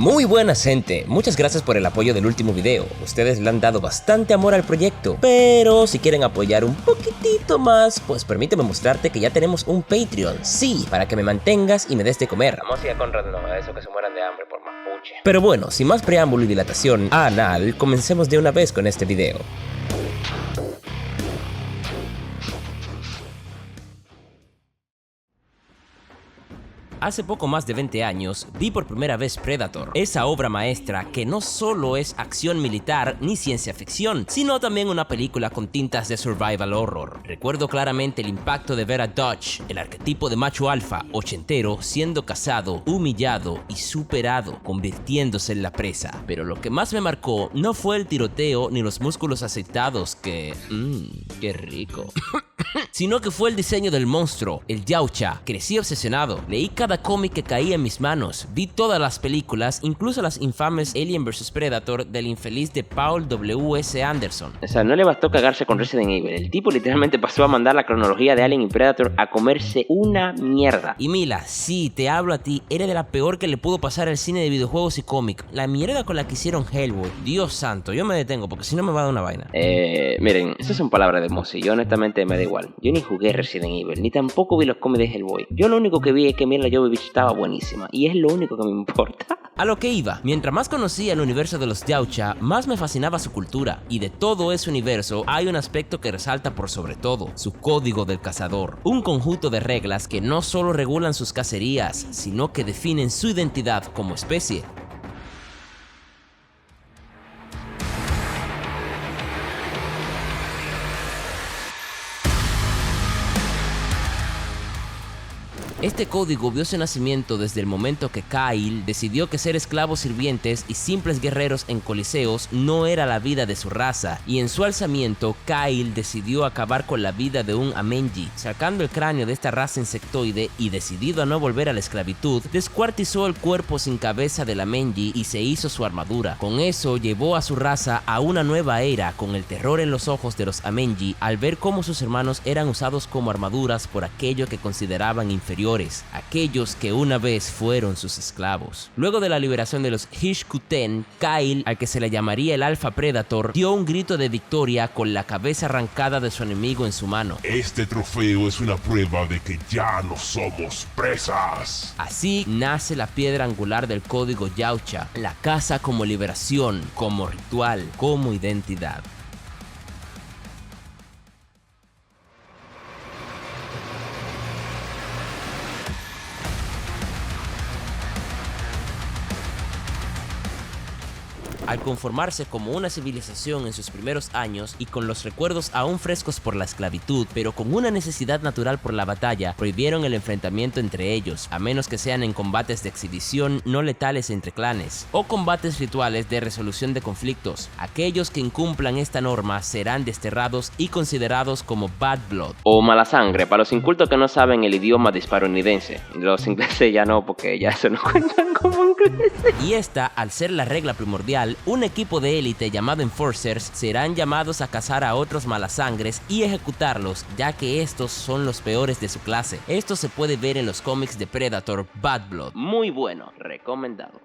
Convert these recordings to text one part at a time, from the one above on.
Muy buenas gente, muchas gracias por el apoyo del último video, ustedes le han dado bastante amor al proyecto, pero si quieren apoyar un poquitito más, pues permíteme mostrarte que ya tenemos un Patreon, sí, para que me mantengas y me des de comer. Vamos a Conrad, no, a eso que se mueran de hambre por mapuche. Pero bueno, sin más preámbulo y dilatación anal, comencemos de una vez con este video. Hace poco más de 20 años vi por primera vez Predator, esa obra maestra que no solo es acción militar ni ciencia ficción, sino también una película con tintas de survival horror. Recuerdo claramente el impacto de ver a Dutch, el arquetipo de macho alfa ochentero, siendo cazado, humillado y superado, convirtiéndose en la presa. Pero lo que más me marcó no fue el tiroteo ni los músculos aceitados que... qué rico. Sino que fue el diseño del monstruo, el Yautja. Crecí obsesionado, leí cada cómic que caía en mis manos, vi todas las películas, incluso las infames Alien vs Predator del infeliz de Paul W.S. Anderson. O sea, no le bastó cagarse con Resident Evil, el tipo literalmente pasó a mandar la cronología de Alien y Predator a comerse una mierda. Y Mila, sí, te hablo a ti, era de la peor que le pudo pasar al cine de videojuegos y cómic, la mierda con la que hicieron Hellboy. Dios santo, yo me detengo porque si no me va a dar una vaina. Miren, esas son palabras de Mosi, yo honestamente me da igual. Yo ni jugué Resident Evil, ni tampoco vi los cómics de Hellboy. Yo lo único que vi es que Mila Jovovich estaba buenísima, y es lo único que me importa. A lo que iba, mientras más conocía el universo de los Yautja, más me fascinaba su cultura, y de todo ese universo hay un aspecto que resalta por sobre todo, su código del cazador. Un conjunto de reglas que no solo regulan sus cacerías, sino que definen su identidad como especie. Este código vio su nacimiento desde el momento que Kyle decidió que ser esclavos sirvientes y simples guerreros en coliseos no era la vida de su raza, y en su alzamiento Kyle decidió acabar con la vida de un Amenji, sacando el cráneo de esta raza insectoide y decidido a no volver a la esclavitud, descuartizó el cuerpo sin cabeza del Amenji y se hizo su armadura. Con eso llevó a su raza a una nueva era con el terror en los ojos de los Amenji al ver cómo sus hermanos eran usados como armaduras por aquello que consideraban inferior, aquellos que una vez fueron sus esclavos. Luego de la liberación de los Hish-Quten, Kyle, al que se le llamaría el Alpha Predator, dio un grito de victoria con la cabeza arrancada de su enemigo en su mano. Este trofeo es una prueba de que ya no somos presas. Así nace la piedra angular del código Yautja, la caza como liberación, como ritual, como identidad. Al conformarse como una civilización en sus primeros años y con los recuerdos aún frescos por la esclavitud, pero con una necesidad natural por la batalla, prohibieron el enfrentamiento entre ellos, a menos que sean en combates de exhibición no letales entre clanes, o combates rituales de resolución de conflictos. Aquellos que incumplan esta norma serán desterrados y considerados como bad blood, o mala sangre, para los incultos que no saben el idioma hispanoamericense. Los ingleses ya no, porque ya se nos cuentan como ingleses. Y esta, al ser la regla primordial, un equipo de élite llamado Enforcers serán llamados a cazar a otros malasangres y ejecutarlos, ya que estos son los peores de su clase. Esto se puede ver en los cómics de Predator Bad Blood. Muy bueno, recomendado.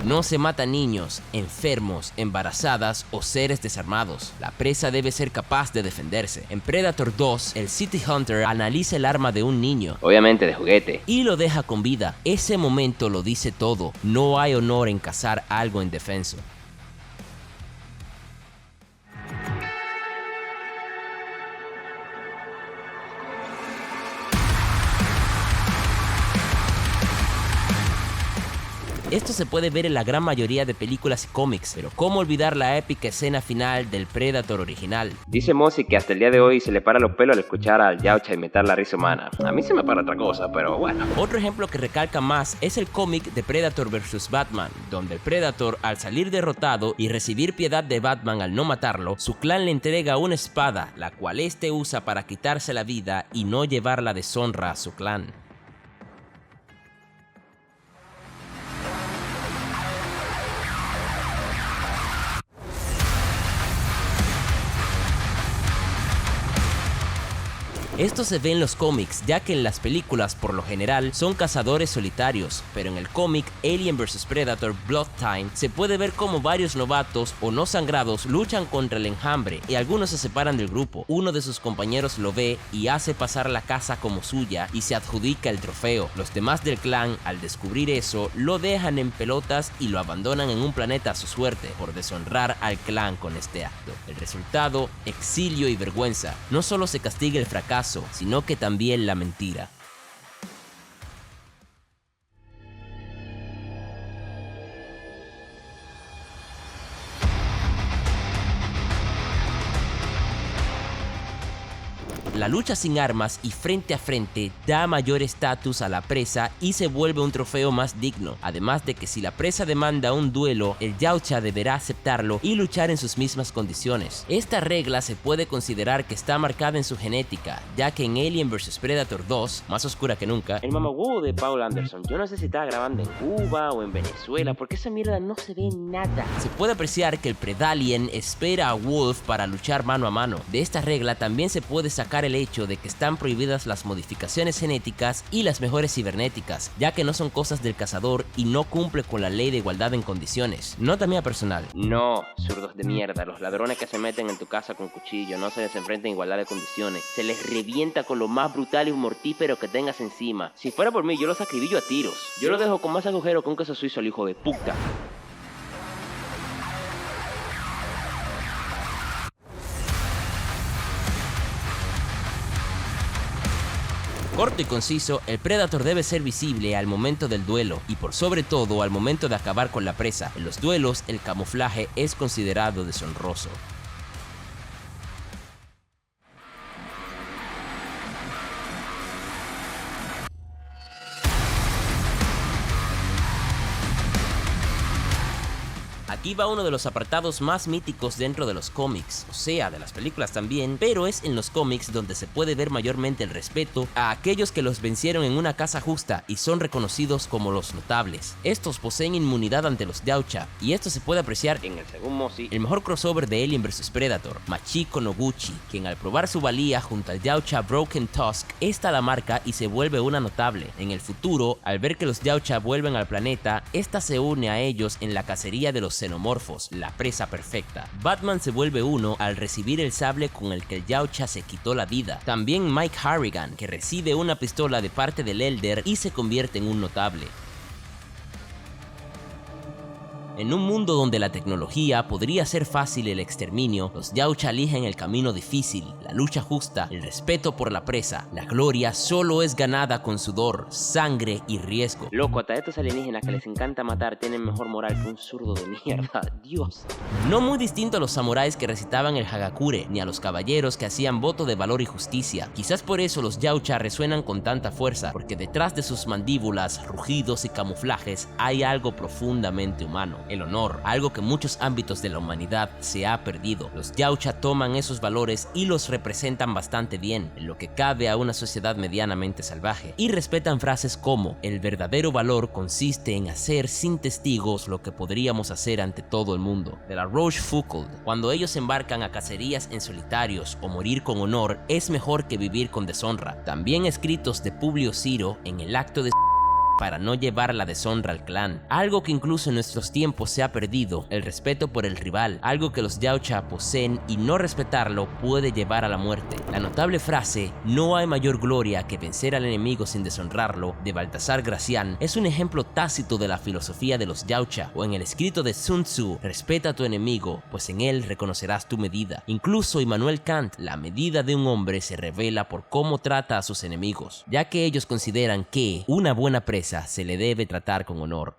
No se mata niños, enfermos, embarazadas o seres desarmados. La presa debe ser capaz de defenderse. En Predator 2, el City Hunter analiza el arma de un niño, obviamente de juguete, y lo deja con vida. Ese momento lo dice todo. No hay honor en cazar algo indefenso. Esto se puede ver en la gran mayoría de películas y cómics, pero ¿cómo olvidar la épica escena final del Predator original? Dice Mosi que hasta el día de hoy se le para los pelos al escuchar al Yautja imitar la risa humana. A mí se me para otra cosa, pero bueno. Otro ejemplo que recalca más es el cómic de Predator vs Batman, donde el Predator, al salir derrotado y recibir piedad de Batman al no matarlo, su clan le entrega una espada, la cual este usa para quitarse la vida y no llevar la deshonra a su clan. Esto se ve en los cómics, ya que en las películas por lo general son cazadores solitarios, pero en el cómic Alien vs Predator Blood Time se puede ver como varios novatos o no sangrados luchan contra el enjambre y algunos se separan del grupo. Uno de sus compañeros lo ve y hace pasar la caza como suya y se adjudica el trofeo. Los demás del clan, al descubrir eso, lo dejan en pelotas y lo abandonan en un planeta a su suerte por deshonrar al clan con este acto. El resultado, exilio y vergüenza. No solo se castiga el fracaso, sino que también la mentira. La lucha sin armas y frente a frente da mayor estatus a la presa y se vuelve un trofeo más digno, además de que si la presa demanda un duelo, el Yautja deberá aceptarlo y luchar en sus mismas condiciones. Esta regla se puede considerar que está marcada en su genética, ya que en Alien vs Predator 2, más oscura que nunca, El mamagüevo de Paul Anderson, yo no sé si estaba grabando en Cuba o en Venezuela, porque esa mierda no se ve nada. se puede apreciar que el Predalien espera a Wolf para luchar mano a mano. De esta regla también se puede sacar el hecho de que están prohibidas las modificaciones genéticas y las mejores cibernéticas, ya que no son cosas del cazador y no cumple con la ley de igualdad en condiciones. Nota mía personal. No, zurdos de mierda, los ladrones que se meten en tu casa con cuchillo no se les enfrenta en igualdad de condiciones. Se les revienta con lo más brutal y mortífero que tengas encima. Si fuera por mí, yo los acribillo a tiros. Yo lo dejo con más agujero que un queso suizo al hijo de puta. Corto y conciso, el Predator debe ser visible al momento del duelo y por sobre todo al momento de acabar con la presa. En los duelos, el camuflaje es considerado deshonroso. Aquí va uno de los apartados más míticos dentro de los cómics, o sea, de las películas también, pero es en los cómics donde se puede ver mayormente el respeto a aquellos que los vencieron en una caza justa y son reconocidos como los notables. Estos poseen inmunidad ante los Yautja, y esto se puede apreciar en el, según Mosi, el mejor crossover de Alien vs Predator, Machiko Noguchi, quien al probar su valía junto al Yautja Broken Tusk, esta la marca y se vuelve una notable. En el futuro, al ver que los Yautja vuelven al planeta, esta se une a ellos en la cacería de los xenomorfos, la presa perfecta. Batman se vuelve uno al recibir el sable con el que el Yautja se quitó la vida. También Mike Harrigan, que recibe una pistola de parte del Elder y se convierte en un notable. En un mundo donde la tecnología podría hacer fácil el exterminio, los Yautja eligen el camino difícil, la lucha justa, el respeto por la presa. La gloria solo es ganada con sudor, sangre y riesgo. Loco, hasta estos alienígenas que les encanta matar tienen mejor moral que un zurdo de mierda. Dios. No muy distinto a los samuráis que recitaban el Hagakure, ni a los caballeros que hacían voto de valor y justicia. Quizás por eso los Yautja resuenan con tanta fuerza, porque detrás de sus mandíbulas, rugidos y camuflajes hay algo profundamente humano. El honor, algo que en muchos ámbitos de la humanidad se ha perdido. Los Yautja toman esos valores y los representan bastante bien, en lo que cabe a una sociedad medianamente salvaje, y respetan frases como: el verdadero valor consiste en hacer sin testigos lo que podríamos hacer ante todo el mundo. De la Rochefoucauld, cuando ellos embarcan a cacerías en solitarios o morir con honor es mejor que vivir con deshonra. También escritos de Publio Ciro en el acto de para no llevar la deshonra al clan, algo que incluso en nuestros tiempos se ha perdido, el respeto por el rival, algo que los Yautja poseen y no respetarlo puede llevar a la muerte. La notable frase "no hay mayor gloria que vencer al enemigo sin deshonrarlo" de Baltasar Gracián es un ejemplo tácito de la filosofía de los Yautja, o en el escrito de Sun Tzu: respeta a tu enemigo, pues en él reconocerás tu medida. Incluso Immanuel Kant: la medida de un hombre se revela por cómo trata a sus enemigos, ya que ellos consideran que una buena presa se le debe tratar con honor.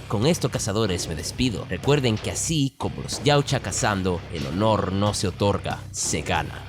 Con esto, cazadores, me despido. Recuerden que así como los Yautja cazando, el honor no se otorga, se gana.